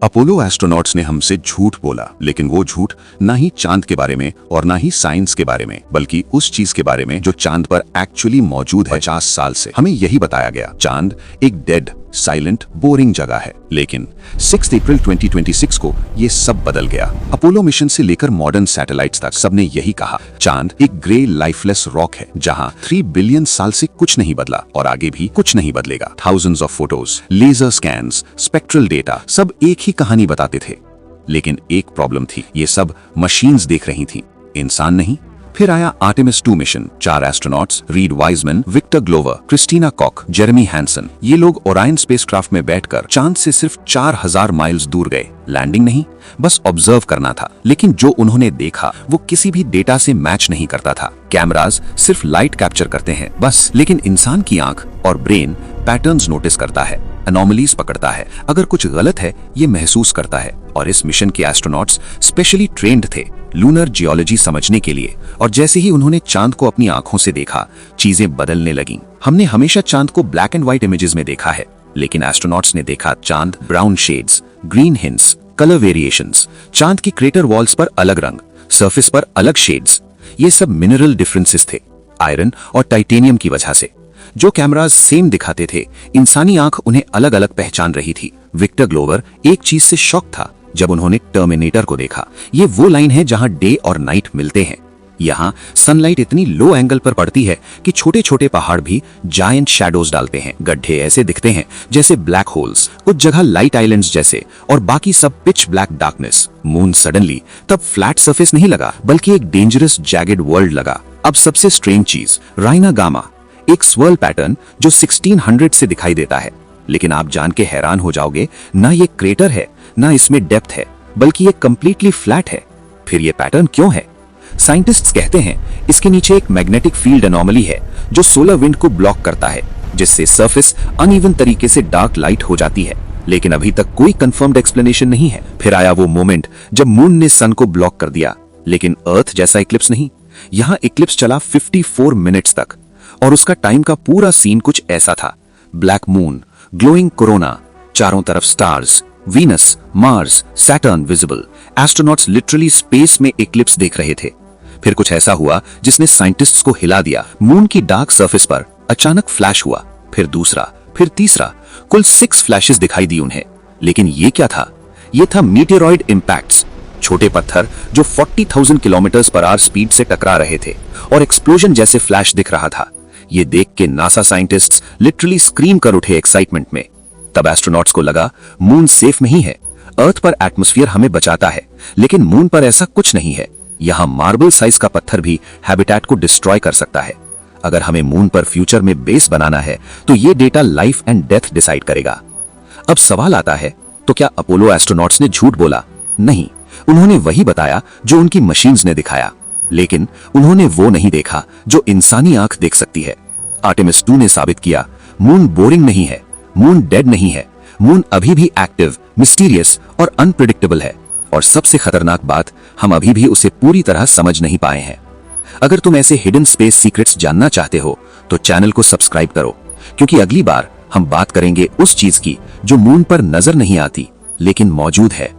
Apollo astronauts ने हमसे झूठ बोला, लेकिन वो झूठ ना ही चांद के बारे में और ना ही साइंस के बारे में, बल्कि उस चीज के बारे में जो चांद पर एक्चुअली मौजूद है। 50 साल से हमें यही बताया गया, चांद एक डेड, साइलेंट, बोरिंग जगह है। लेकिन 6 अप्रैल 2026 को ये सब बदल गया। अपोलो मिशन से लेकर मॉडर्न सैटेलाइट्स तक सबने यही कहा, चांद एक ग्रे लाइफलेस रॉक है जहां 3 बिलियन साल से कुछ नहीं बदला और आगे भी कुछ नहीं बदलेगा। Thousands of photos, laser scans, spectral data, सब एक ही कहानी बताते थे। लेकिन एक प्रॉब्लम थी, ये सब मशीन्स देख रही थी, इंसान नहीं। फिर आया Artemis 2 mission. 4 astronauts, Reid Wiseman, Victor Glover, Christina Koch, Jeremy Hansen, ये लोग ओरायन स्पेसक्राफ्ट में बैठकर चांद से सिर्फ 4000 माइल्स दूर गए। लैंडिंग नहीं, बस ऑब्जर्व करना था। लेकिन जो उन्होंने देखा वो किसी भी डेटा से मैच नहीं करता था। कैमराज सिर्फ लाइट कैप्चर करते हैं बस, लेकिन इंसान की आंख और ब्रेन पैटर्न्स नोटिस करता है, एनोमलीज पकड़ता है, अगर कुछ गलत है ये महसूस करता है। और इस मिशन के एस्ट्रोनॉट्स स्पेशली ट्रेंड थे लूनर जियोलॉजी समझने के लिए। और जैसे ही उन्होंने चांद को अपनी आंखों से देखा, चीजें बदलने लगीं। हमने हमेशा चांद को ब्लैक एंड व्हाइट इमेजेस में देखा है, लेकिन एस्ट्रोनॉट्स ने देखा चांद brown shades, green hints, colour variations, चांद की क्रेटर वॉल्स पर अलग रंग, सरफेस पर अलग शेड्स। ये सब मिनरल डिफरेंसेस थे, आयरन और टाइटेनियम की वजह से। जो कैमरास सेम दिखाते थे, इंसानी आंख उन्हें अलग अलग पहचान रही थी। विक्टर ग्लोवर एक चीज से शॉक था जब उन्होंने टर्मिनेटर को देखा। ये वो लाइन है जहां डे और नाइट मिलते हैं। यहाँ सनलाइट इतनी लो एंगल पर पड़ती है कि छोटे छोटे पहाड़ भी जायंट शैडोज डालते हैं। गड्ढे ऐसे दिखते हैं जैसे ब्लैक होल्स, कुछ जगह लाइट आइलैंड्स जैसे, और बाकी सब pitch black darkness. Moon suddenly तब फ्लैट सरफेस नहीं लगा, बल्कि एक डेंजरस जैगेड वर्ल्ड लगा। अब सबसे स्ट्रेंज चीज, राइना गामा, एक स्वर्ल पैटर्न जो 1600 से दिखाई देता है। लेकिन आप जान के हैरान हो जाओगे, ना ये क्रेटर है, ना इसमें डेप्थ है, बल्कि ये कंप्लीटली फ्लैट है। फिर ये पैटर्न क्यों है? साइंटिस्ट्स कहते हैं इसके नीचे एक मैग्नेटिक फील्ड एनोमली है जो सोलर विंड को ब्लॉक करता है, जिससे सरफेस अनइवन तरीके से डार्क लाइट हो जाती है। लेकिन अभी तक कोई कंफर्म्ड एक्सप्लेनेशन नहीं है। फिर आया वो मोमेंट जब मून ने सन को ब्लॉक कर दिया, लेकिन अर्थ जैसा इक्लिप्स नहीं। यहाँ इक्लिप्स चला 54 मिनट्स तक, और उसका टाइम का पूरा सीन कुछ ऐसा था। ब्लैक मून, ग्लोइंग कोरोना, चारों तरफ stars, Venus, Mars, Saturn visible. Astronauts literally space में इक्लिप्स देख रहे थे। फिर कुछ ऐसा हुआ जिसने साइंटिस्ट्स को हिला दिया। मून की डार्क सरफेस पर अचानक फ्लैश हुआ, फिर दूसरा, फिर तीसरा, कुल 6 फ्लैशेस दिखाई दी उन्हें। लेकिन ये क्या था? ये था मीटेरॉइड इंपैक्ट्स, छोटे पत्थर जो 40,000 किलोमीटर पर आवर स्पीड से टकरा रहे थे, और एक्सप्लोजन जैसे फ्लैश दिख रहा था। ये देख के नासा साइंटिस्ट्स लिटरली स्क्रीम कर उठे एक्साइटमेंट में। तब एस्ट्रोनॉट्स को लगा मून सेफ नहीं है। अर्थ पर एटमॉस्फेयर हमें बचाता है, लेकिन मून पर ऐसा कुछ नहीं है। यहाँ मार्बल साइज का पत्थर भी हैबिटेट को डिस्ट्रॉय कर सकता है। अगर हमें मून पर फ्यूचर में बेस बनाना है तो ये data life and death decide करेगा। अब सवाल आता है, तो क्या अपोलो एस्ट्रोनॉट्स ने झूठ बोला? नहीं, उन्होंने वही बताया जो उनकी मशीन्स ने दिखाया। लेकिन उन्होंने वो नहीं देखा जो इंसानी आंख देख सकती है। आर्टेमिस 2 ने साबित किया, मून बोरिंग नहीं है, मून डेड नहीं है, मून अभी भी एक्टिव, मिस्टीरियस और अनप्रिडिक्टेबल है। और सबसे खतरनाक बात, हम अभी भी उसे पूरी तरह समझ नहीं पाए हैं। अगर तुम ऐसे हिडन स्पेस सीक्रेट्स जानना चाहते हो तो चैनल को सब्सक्राइब करो, क्योंकि अगली बार हम बात करेंगे उस चीज की जो मून पर नजर नहीं आती लेकिन मौजूद है।